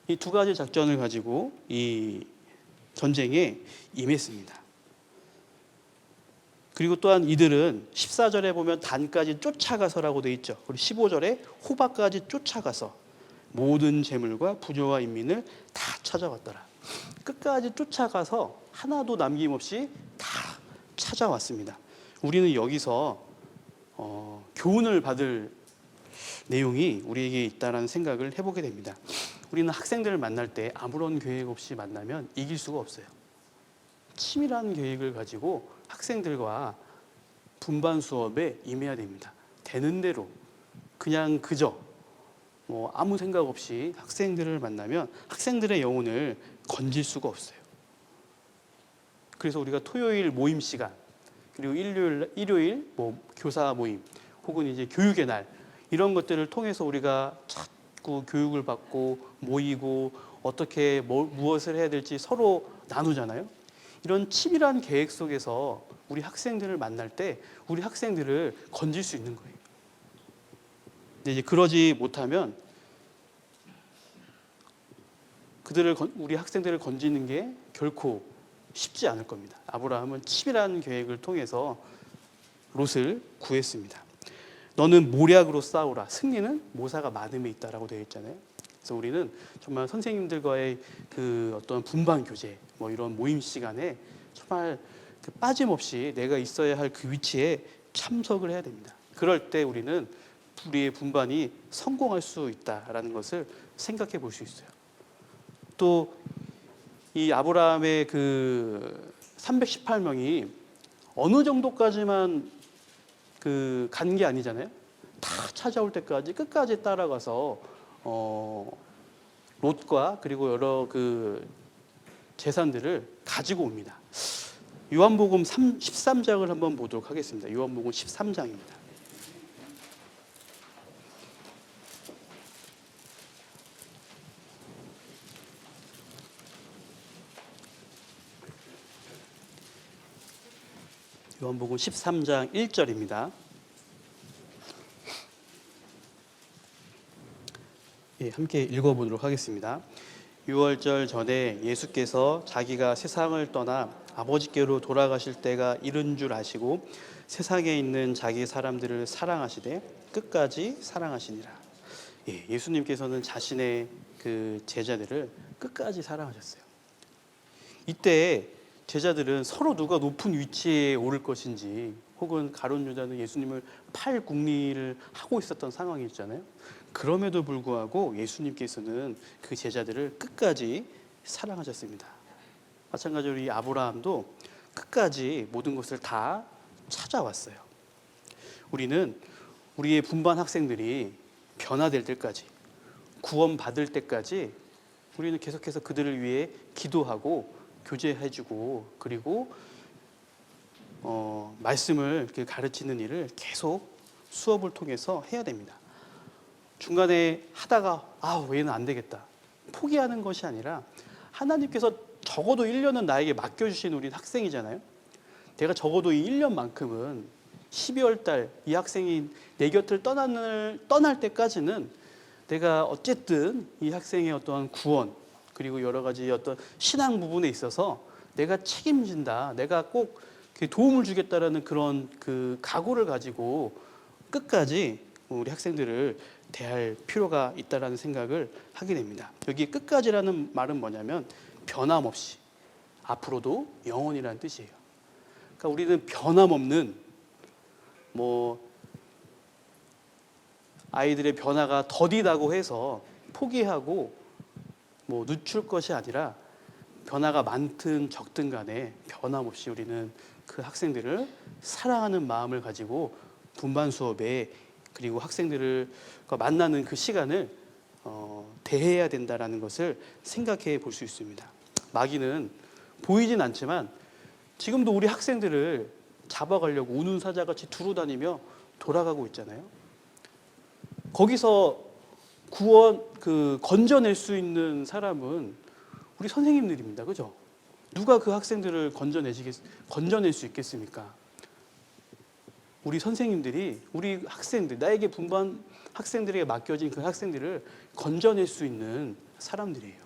이 두 가지 작전을 가지고 이 전쟁에 임했습니다. 그리고 또한 이들은 14절에 보면 단까지 쫓아가서라고 되어 있죠. 그리고 15절에 호박까지 쫓아가서 모든 재물과 부녀와 인민을 다 찾아왔더라. 끝까지 쫓아가서 하나도 남김없이 다 찾아왔습니다. 우리는 여기서 교훈을 받을 내용이 우리에게 있다는 생각을 해보게 됩니다. 우리는 학생들을 만날 때 아무런 계획 없이 만나면 이길 수가 없어요. 치밀한 계획을 가지고 학생들과 분반 수업에 임해야 됩니다. 되는 대로 그냥 그저 아무 생각 없이 학생들을 만나면 학생들의 영혼을 건질 수가 없어요. 그래서 우리가 토요일 모임 시간 그리고 일요일 교사 모임 혹은 이제 교육의 날 이런 것들을 통해서 우리가 자꾸 교육을 받고 모이고 어떻게 무엇을 해야 될지 서로 나누잖아요. 이런 치밀한 계획 속에서 우리 학생들을 만날 때 우리 학생들을 건질 수 있는 거예요. 근데 이제 그러지 못하면 우리 학생들을 건지는 게 결코 쉽지 않을 겁니다. 아브라함은 치밀한 계획을 통해서 롯을 구했습니다. 너는 모략으로 싸우라. 승리는 모사가 많음에 있다라고 되어 있잖아요. 그래서 우리는 정말 선생님들과의 그 어떤 분반 교제, 이런 모임 시간에 정말 빠짐없이 내가 있어야 할 그 위치에 참석을 해야 됩니다. 그럴 때 우리는 우리의 분반이 성공할 수 있다라는 것을 생각해 볼 수 있어요. 또 이 아브라함의 그 318명이 어느 정도까지만 간 게 아니잖아요. 다 찾아올 때까지 끝까지 따라가서 롯과 그리고 여러 그 재산들을 가지고 옵니다. 요한복음 13장을 한번 보도록 하겠습니다. 요한복음 13장입니다. 요한복음 13장 1절입니다. 함께 읽어보도록 하겠습니다. 유월절 전에 예수께서 자기가 세상을 떠나 아버지께로 돌아가실 때가 이른 줄 아시고 세상에 있는 자기 사람들을 사랑하시되 끝까지 사랑하시니라. 예수님께서는 자신의 그 제자들을 끝까지 사랑하셨어요. 이때 제자들은 서로 누가 높은 위치에 오를 것인지 혹은 가룟 유다는 예수님을 팔 궁리를 하고 있었던 상황이 있잖아요. 그럼에도 불구하고 예수님께서는 그 제자들을 끝까지 사랑하셨습니다. 마찬가지로 이 아브라함도 끝까지 모든 것을 다 찾아왔어요. 우리는 우리의 분반 학생들이 변화될 때까지, 구원받을 때까지 우리는 계속해서 그들을 위해 기도하고 교제해주고 그리고 말씀을 가르치는 일을 계속 수업을 통해서 해야 됩니다. 중간에 하다가 얘는 안 되겠다 포기하는 것이 아니라 하나님께서 적어도 1년은 나에게 맡겨주신 우리 학생이잖아요. 내가 적어도 이 1년만큼은 12월 달 이 학생이 내 곁을 떠날 때까지는 내가 어쨌든 이 학생의 어떠한 구원 그리고 여러 가지 어떤 신앙 부분에 있어서 내가 책임진다. 내가 꼭 도움을 주겠다라는 그런 그 각오를 가지고 끝까지 우리 학생들을 대할 필요가 있다라는 생각을 하게 됩니다. 여기 끝까지라는 말은 뭐냐면 변함없이 앞으로도 영원이라는 뜻이에요. 그러니까 우리는 변함없는 아이들의 변화가 더디다고 해서 포기하고 늦출 것이 아니라 변화가 많든 적든 간에 변함없이 우리는 그 학생들을 사랑하는 마음을 가지고 분반 수업에, 그리고 학생들을 만나는 그 시간을 대해야 된다라는 것을 생각해 볼 수 있습니다. 마귀는 보이진 않지만 지금도 우리 학생들을 잡아가려고 우는 사자같이 두루다니며 돌아가고 있잖아요. 거기서 건져낼 수 있는 사람은 우리 선생님들입니다. 그죠? 누가 그 학생들을 건져낼 수 있겠습니까? 우리 선생님들이 우리 학생들, 나에게 분반 학생들에게 맡겨진 그 학생들을 건져낼 수 있는 사람들이에요.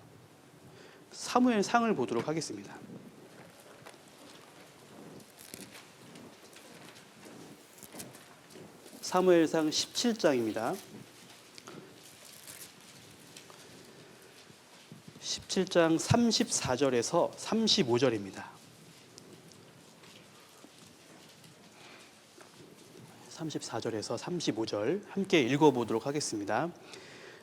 사무엘상을 보도록 하겠습니다. 사무엘상 17장입니다. 17장 34절에서 35절입니다. 34절에서 35절 함께 읽어보도록 하겠습니다.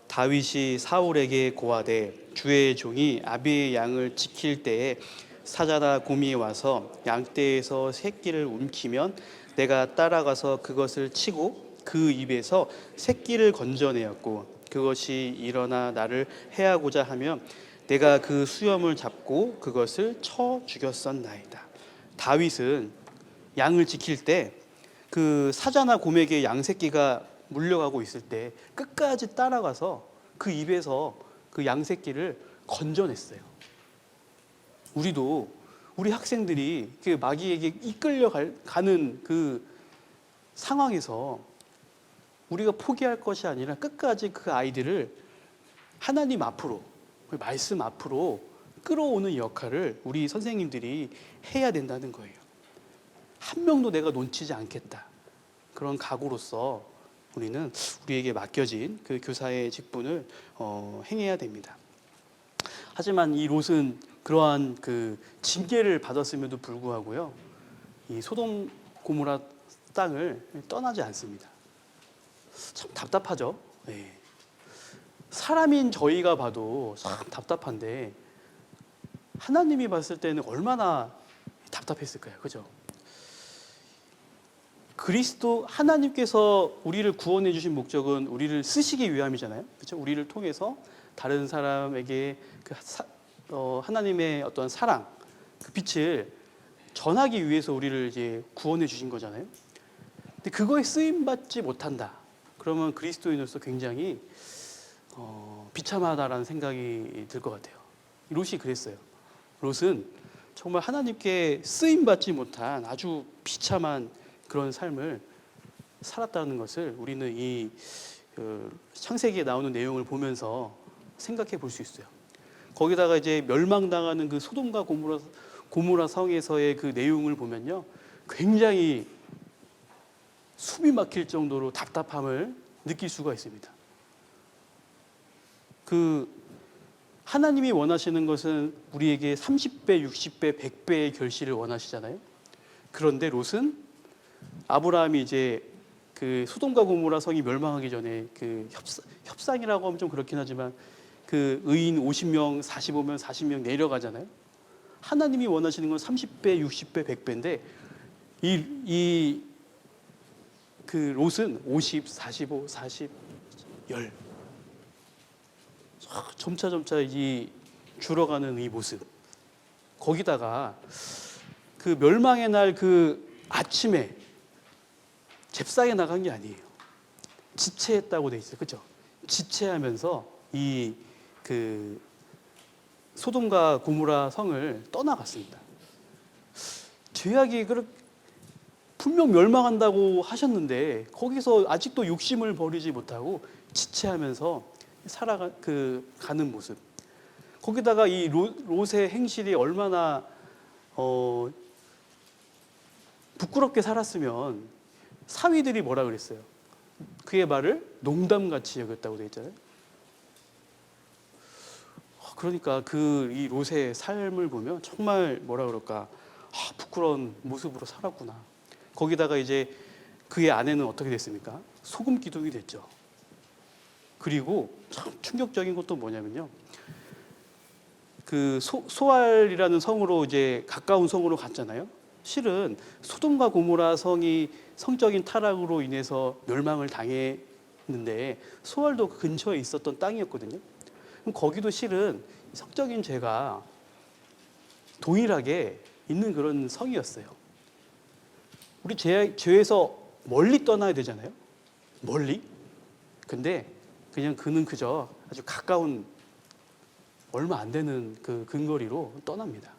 다윗이 사울에게 고하되 주의 종이 아비의 양을 지킬 때에 사자나 곰이 와서 양떼에서 새끼를 움키면 내가 따라가서 그것을 치고 그 입에서 새끼를 건져내었고 그것이 일어나 나를 해하고자 하면 내가 그 수염을 잡고 그것을 쳐 죽였었나이다. 다윗은 양을 지킬 때 그 사자나 곰에게 양새끼가 물려가고 있을 때 끝까지 따라가서 그 입에서 그 양새끼를 건져냈어요. 우리도 우리 학생들이 그 마귀에게 이끌려가는 그 상황에서 우리가 포기할 것이 아니라 끝까지 그 아이들을 하나님 앞으로, 말씀 앞으로 끌어오는 역할을 우리 선생님들이 해야 된다는 거예요. 한 명도 내가 놓치지 않겠다. 그런 각오로서 우리는 우리에게 맡겨진 그 교사의 직분을 행해야 됩니다. 하지만 이 롯은 그러한 그 징계를 받았음에도 불구하고요, 이 소돔 고모라 땅을 떠나지 않습니다. 참 답답하죠. 네. 사람인 저희가 봐도 참 답답한데 하나님이 봤을 때는 얼마나 답답했을까요? 그죠? 그리스도 하나님께서 우리를 구원해 주신 목적은 우리를 쓰시기 위함이잖아요. 그렇죠? 우리를 통해서 다른 사람에게 하나님의 어떤 사랑, 그 빛을 전하기 위해서 우리를 이제 구원해 주신 거잖아요. 근데 그거에 쓰임 받지 못한다. 그러면 그리스도인으로서 굉장히 비참하다라는 생각이 들 것 같아요. 롯이 그랬어요. 롯은 정말 하나님께 쓰임 받지 못한 아주 비참한 그런 삶을 살았다는 것을 우리는 이 창세기에 나오는 내용을 보면서 생각해 볼 수 있어요. 거기다가 이제 멸망당하는 그 소돔과 고모라 성에서의 그 내용을 보면요, 굉장히 숨이 막힐 정도로 답답함을 느낄 수가 있습니다. 하나님이 원하시는 것은 우리에게 30배, 60배, 100배의 결실을 원하시잖아요. 그런데 롯은 아브라함이 이제 그 소돔과 고모라 성이 멸망하기 전에 그 협상이라고 하면 좀 그렇긴 하지만 그 의인 50명, 45명, 40명 내려가잖아요. 하나님이 원하시는 건 30배, 60배, 100배인데 그 롯은 50, 45, 40, 10 점차 이 줄어가는 이 모습, 거기다가 그 멸망의 날 그 아침에 잽싸게 나간 게 아니에요. 지체했다고 돼 있어요. 그렇죠? 지체하면서 이 그 소돔과 고모라 성을 떠나갔습니다. 죄악이 분명 멸망한다고 하셨는데 거기서 아직도 욕심을 버리지 못하고 지체하면서 가는 모습. 거기다가 이 롯의 행실이 얼마나 부끄럽게 살았으면 사위들이 뭐라 그랬어요? 그의 말을 농담같이 여겼다고 되어 있잖아요. 그러니까 이 롯의 삶을 보면 정말 뭐라 그럴까, 부끄러운 모습으로 살았구나. 거기다가 이제 그의 아내는 어떻게 됐습니까? 소금 기둥이 됐죠. 그리고 참 충격적인 것도 뭐냐면요, 그 소알이라는 성으로 이제 가까운 성으로 갔잖아요. 실은 소돔과 고모라 성이 성적인 타락으로 인해서 멸망을 당했는데 소알도 그 근처에 있었던 땅이었거든요. 그럼 거기도 실은 성적인 죄가 동일하게 있는 그런 성이었어요. 우리 죄에서 멀리 떠나야 되잖아요. 멀리. 근데 그냥 그는 그저 아주 가까운 얼마 안 되는 그 근거리로 떠납니다.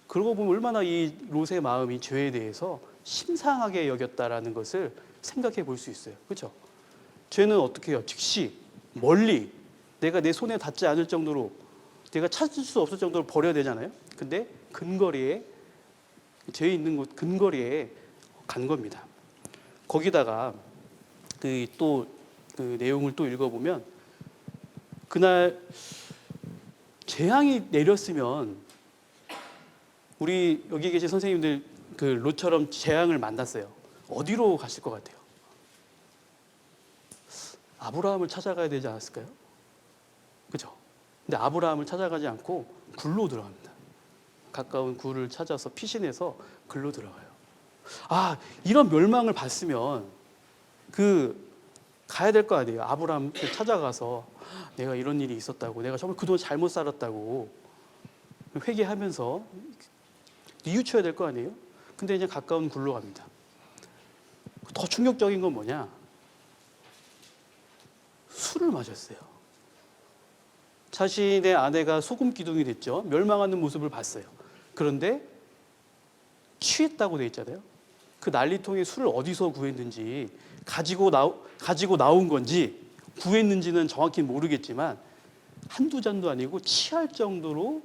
그러고 보면 얼마나 이 롯의 마음이 죄에 대해서 심상하게 여겼다라는 것을 생각해 볼 수 있어요. 그렇죠? 죄는 어떻게 해요? 즉시 멀리 내가 내 손에 닿지 않을 정도로 내가 찾을 수 없을 정도로 버려야 되잖아요. 근데 근거리에 죄 있는 곳 근거리에 간 겁니다. 거기다가 그 내용을 또 읽어보면 그날 재앙이 내렸으면 우리 여기 계신 선생님들 그 롯처럼 재앙을 만났어요. 어디로 가실 것 같아요? 아브라함을 찾아가야 되지 않았을까요? 그죠? 근데 아브라함을 찾아가지 않고 굴로 들어갑니다. 가까운 굴을 찾아서 피신해서 굴로 들어가요. 아, 이런 멸망을 봤으면 가야 될 거 아니에요. 아브라함 찾아가서 내가 이런 일이 있었다고, 내가 정말 그동안 잘못 살았다고 회개하면서 뉘우쳐야 될 거 아니에요. 근데 그냥 가까운 굴로 갑니다. 더 충격적인 건 뭐냐? 술을 마셨어요. 자신의 아내가 소금 기둥이 됐죠. 멸망하는 모습을 봤어요. 그런데 취했다고 돼 있잖아요. 그 난리통에 술을 어디서 구했는지, 가지고 나온 건지 구했는지는 정확히 모르겠지만 한두 잔도 아니고 취할 정도로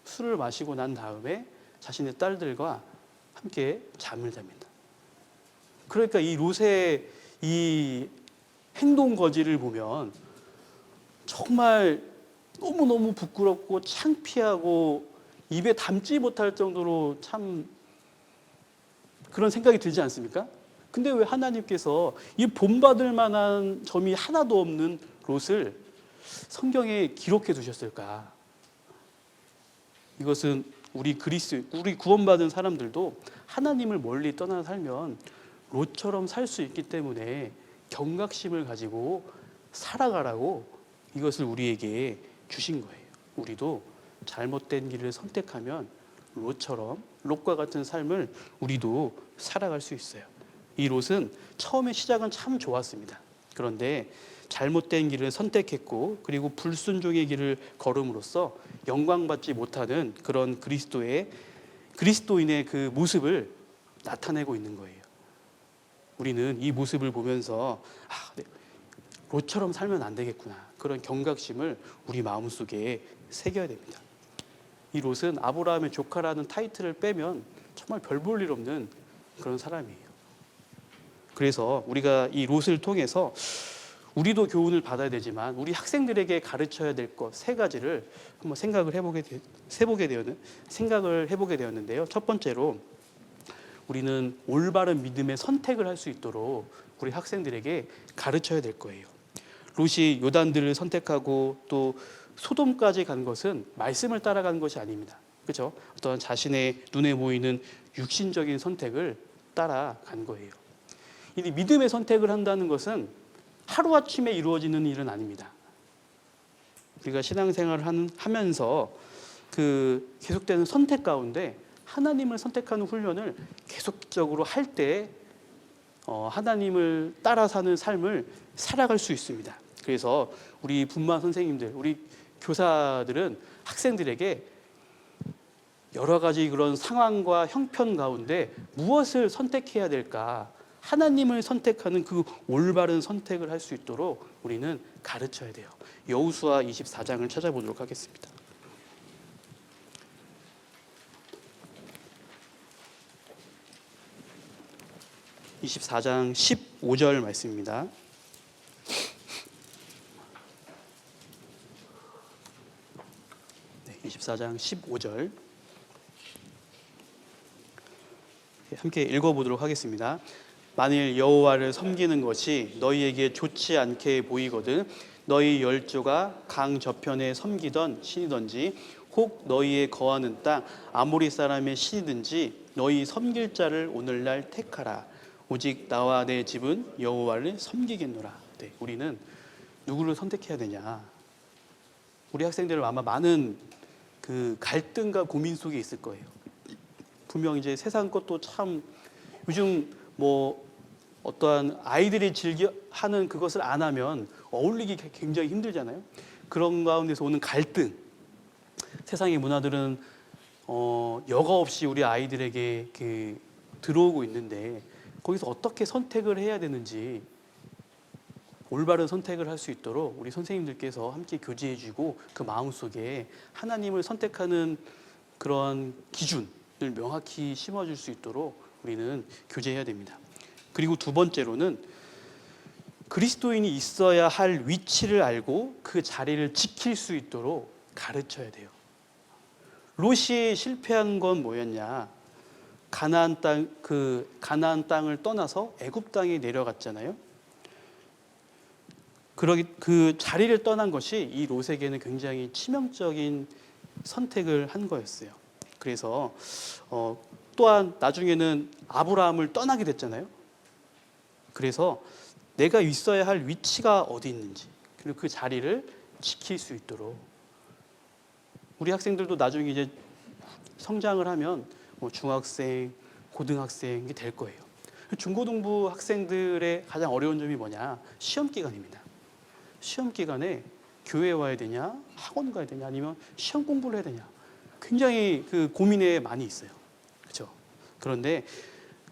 술을 마시고 난 다음에 자신의 딸들과 함께 잠을 잡니다. 그러니까 이 롯의 이 행동 거지를 보면 정말 너무너무 부끄럽고 창피하고 입에 담지 못할 정도로 참 그런 생각이 들지 않습니까? 근데 왜 하나님께서 이 본받을 만한 점이 하나도 없는 롯을 성경에 기록해 두셨을까? 이것은 우리 구원받은 사람들도 하나님을 멀리 떠나 살면 롯처럼 살 수 있기 때문에 경각심을 가지고 살아가라고 이것을 우리에게 주신 거예요. 우리도 잘못된 길을 선택하면 롯과 같은 삶을 우리도 살아갈 수 있어요. 이 롯은 처음에 시작은 참 좋았습니다. 그런데 잘못된 길을 선택했고 그리고 불순종의 길을 걸음으로써 영광받지 못하는 그런 그리스도인의 그 모습을 나타내고 있는 거예요. 우리는 이 모습을 보면서 롯처럼 살면 안 되겠구나. 그런 경각심을 우리 마음속에 새겨야 됩니다. 이 롯은 아브라함의 조카라는 타이틀을 빼면 정말 별 볼 일 없는 그런 사람이에요. 그래서 우리가 이 롯을 통해서 우리도 교훈을 받아야 되지만 우리 학생들에게 가르쳐야 될 것 3가지를 한번 생각을 해보게 되었는데요. 첫 번째로 우리는 올바른 믿음의 선택을 할 수 있도록 우리 학생들에게 가르쳐야 될 거예요. 롯이 요단들을 선택하고 또 소돔까지 간 것은 말씀을 따라간 것이 아닙니다. 그렇죠? 어떤 자신의 눈에 보이는 육신적인 선택을 따라간 거예요. 이 믿음의 선택을 한다는 것은 하루아침에 이루어지는 일은 아닙니다. 우리가 신앙생활을 하면서 그 계속되는 선택 가운데 하나님을 선택하는 훈련을 계속적으로 할 때 하나님을 따라 사는 삶을 살아갈 수 있습니다. 그래서 우리 분만 선생님들, 우리 교사들은 학생들에게 여러 가지 그런 상황과 형편 가운데 무엇을 선택해야 될까? 하나님을 선택하는 그 올바른 선택을 할 수 있도록 우리는 가르쳐야 돼요. 여호수아 24장을 찾아보도록 하겠습니다. (24장 15절) 말씀입니다. 네, 24장 15절 함께 읽어보도록 하겠습니다. 만일 여호와를 섬기는 것이 너희에게 좋지 않게 보이거든 너희 열조가 강 저편에 섬기던 신이든지 혹 너희의 거하는 땅 아모리 사람의 신이든지 너희 섬길 자를 오늘날 택하라. 오직 나와 내 집은 여호와를 섬기겠노라. 네, 우리는 누구를 선택해야 되냐? 우리 학생들은 아마 많은 그 갈등과 고민 속에 있을 거예요. 분명 이제 세상 것도 참 요즘 뭐 어떠한 아이들이 즐겨 하는 그것을 안 하면 어울리기 굉장히 힘들잖아요. 그런 가운데서 오는 갈등. 세상의 문화들은 여과 없이 우리 아이들에게 들어오고 있는데 거기서 어떻게 선택을 해야 되는지 올바른 선택을 할 수 있도록 우리 선생님들께서 함께 교제해주고 그 마음속에 하나님을 선택하는 그런 기준을 명확히 심어줄 수 있도록 우리는 교제해야 됩니다. 그리고 두 번째로는 그리스도인이 있어야 할 위치를 알고 그 자리를 지킬 수 있도록 가르쳐야 돼요. 롯이 실패한 건 뭐였냐? 가나안 땅을 떠나서 애굽 땅에 내려갔잖아요. 그 자리를 떠난 것이 이 롯에게는 굉장히 치명적인 선택을 한 거였어요. 그래서 또한 나중에는 아브라함을 떠나게 됐잖아요. 그래서 내가 있어야 할 위치가 어디 있는지 그리고 그 자리를 지킬 수 있도록 우리 학생들도 나중에 이제 성장을 하면 중학생, 고등학생이 될 거예요. 중고등부 학생들의 가장 어려운 점이 뭐냐? 시험 기간입니다. 시험 기간에 교회 와야 되냐, 학원 가야 되냐, 아니면 시험 공부를 해야 되냐. 굉장히 그 고민에 많이 있어요. 그렇죠? 그런데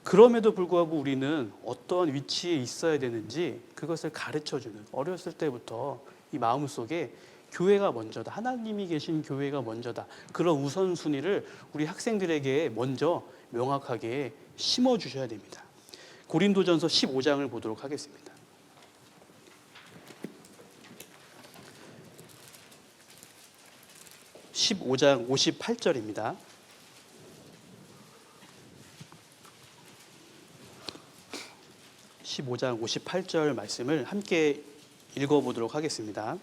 그럼에도 불구하고 우리는 어떤 위치에 있어야 되는지 그것을 가르쳐주는 어렸을 때부터 이 마음속에 교회가 먼저다. 하나님이 계신 교회가 먼저다. 그런 우선순위를 우리 학생들에게 먼저 명확하게 심어주셔야 됩니다. 고린도전서 15장을 보도록 하겠습니다. 15장 58절입니다. 15장 58절 말씀을 함께 읽어보도록 하겠습니다.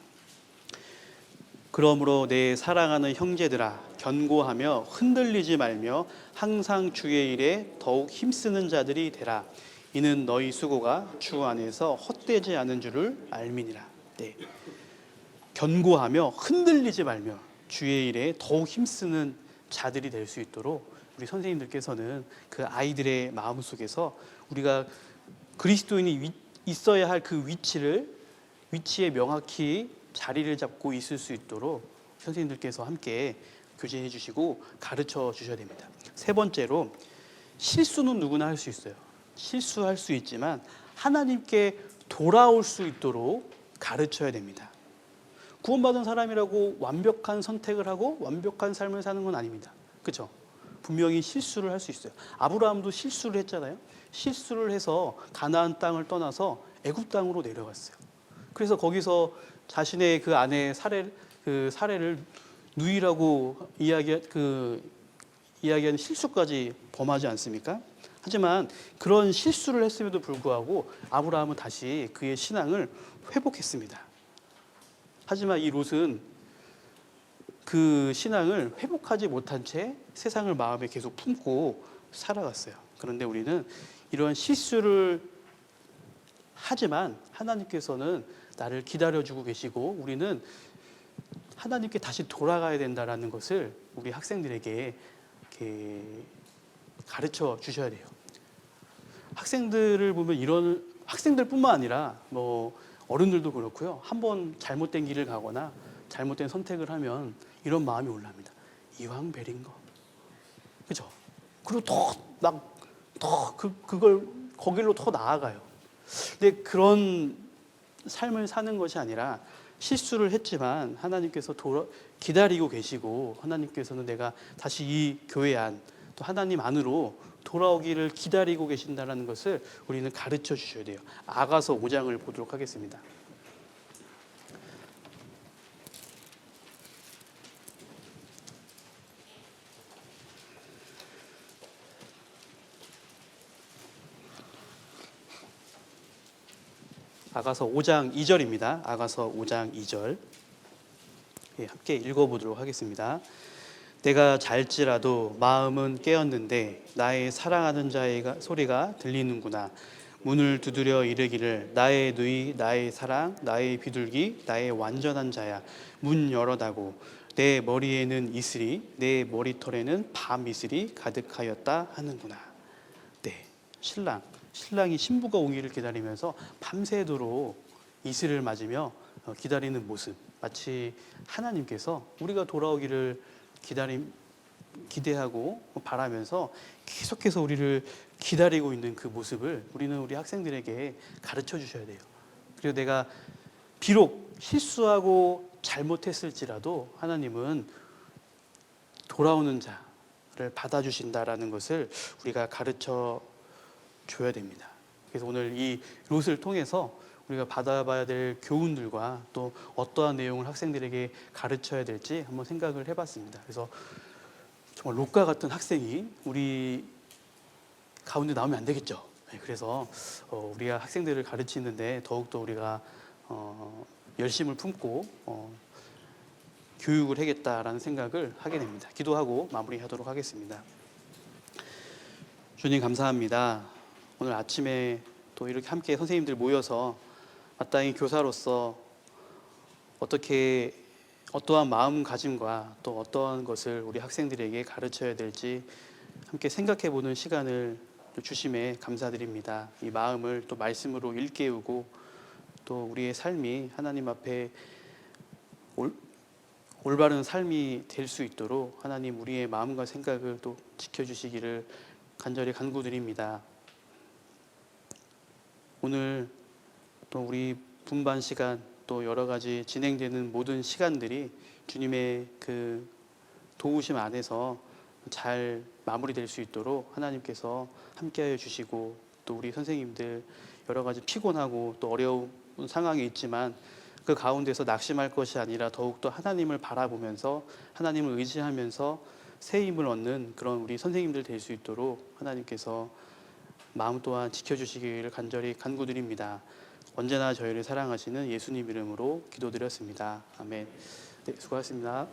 그러므로 내 사랑하는 형제들아 견고하며 흔들리지 말며 항상 주의 일에 더욱 힘쓰는 자들이 되라. 이는 너희 수고가 주 안에서 헛되지 않은 줄을 알미니라. 네. 견고하며 흔들리지 말며 주의 일에 더욱 힘쓰는 자들이 될 수 있도록 우리 선생님들께서는 그 아이들의 마음속에서 우리가 그리스도인이 있어야 할 그 위치에 명확히 자리를 잡고 있을 수 있도록 선생님들께서 함께 교제해 주시고 가르쳐 주셔야 됩니다. 세 번째로 실수는 누구나 할 수 있어요. 실수할 수 있지만 하나님께 돌아올 수 있도록 가르쳐야 됩니다. 구원받은 사람이라고 완벽한 선택을 하고 완벽한 삶을 사는 건 아닙니다. 그렇죠? 분명히 실수를 할 수 있어요. 아브라함도 실수를 했잖아요. 실수를 해서 가나안 땅을 떠나서 애굽 땅으로 내려갔어요. 그래서 거기서 자신의 그 아내의 사례를 누이라고 이야기하는 실수까지 범하지 않습니까? 하지만 그런 실수를 했음에도 불구하고 아브라함은 다시 그의 신앙을 회복했습니다. 하지만 이 롯은 그 신앙을 회복하지 못한 채 세상을 마음에 계속 품고 살아갔어요. 그런데 우리는 이런 실수를 하지만 하나님께서는 나를 기다려주고 계시고 우리는 하나님께 다시 돌아가야 된다는 것을 우리 학생들에게 이렇게 가르쳐 주셔야 돼요. 학생들을 보면 이런 학생들뿐만 아니라 뭐 어른들도 그렇고요. 한번 잘못된 길을 가거나 잘못된 선택을 하면 이런 마음이 올라옵니다. 이왕 베린 거, 그렇죠? 그리고 그걸 거길로 더 나아가요. 근데 그런 삶을 사는 것이 아니라 실수를 했지만 하나님께서 기다리고 계시고 하나님께서는 내가 다시 이 교회 안 또 하나님 안으로 돌아오기를 기다리고 계신다는 것을 우리는 가르쳐 주셔야 돼요. 아가서 5장을 보도록 하겠습니다. 아가서 5장 2절입니다. 아가서 5장 2절. 예, 함께 읽어보도록 하겠습니다. 내가 잘지라도 마음은 깨었는데 나의 사랑하는 자의 소리가 들리는구나. 문을 두드려 이르기를 나의 누이 나의 사랑 나의 비둘기 나의 완전한 자야 문 열어다고. 내 머리에는 이슬이 내 머리털에는 밤 이슬이 가득하였다 하는구나. 네, 신랑이 신부가 오기를 기다리면서 밤새도록 이슬을 맞으며 기다리는 모습, 마치 하나님께서 우리가 돌아오기를 기대하고 바라면서 계속해서 우리를 기다리고 있는 그 모습을 우리는 우리 학생들에게 가르쳐 주셔야 돼요. 그리고 내가 비록 실수하고 잘못했을지라도 하나님은 돌아오는 자를 받아주신다라는 것을 우리가 가르쳐 줘야 됩니다. 그래서 오늘 이 롯을 통해서 우리가 받아봐야 될 교훈들과 또 어떠한 내용을 학생들에게 가르쳐야 될지 한번 생각을 해봤습니다. 그래서 정말 롯과 같은 학생이 우리 가운데 나오면 안 되겠죠. 그래서 우리가 학생들을 가르치는데 더욱더 우리가 열심을 품고 교육을 하겠다라는 생각을 하게 됩니다. 기도하고 마무리하도록 하겠습니다. 주님 감사합니다. 오늘 아침에 또 이렇게 함께 선생님들 모여서 마땅히 교사로서 어떻게 어떠한 마음가짐과 또 어떠한 것을 우리 학생들에게 가르쳐야 될지 함께 생각해보는 시간을 주심에 감사드립니다. 이 마음을 또 말씀으로 일깨우고 또 우리의 삶이 하나님 앞에 올바른 삶이 될 수 있도록 하나님 우리의 마음과 생각을 또 지켜주시기를 간절히 간구드립니다. 오늘 또 우리 분반 시간 또 여러 가지 진행되는 모든 시간들이 주님의 그 도우심 안에서 잘 마무리될 수 있도록 하나님께서 함께하여 주시고 또 우리 선생님들 여러 가지 피곤하고 또 어려운 상황이 있지만 그 가운데서 낙심할 것이 아니라 더욱더 하나님을 바라보면서 하나님을 의지하면서 새 힘을 얻는 그런 우리 선생님들 될 수 있도록 하나님께서 마음 또한 지켜주시기를 간절히 간구드립니다. 언제나 저희를 사랑하시는 예수님 이름으로 기도드렸습니다. 아멘. 네, 수고하셨습니다.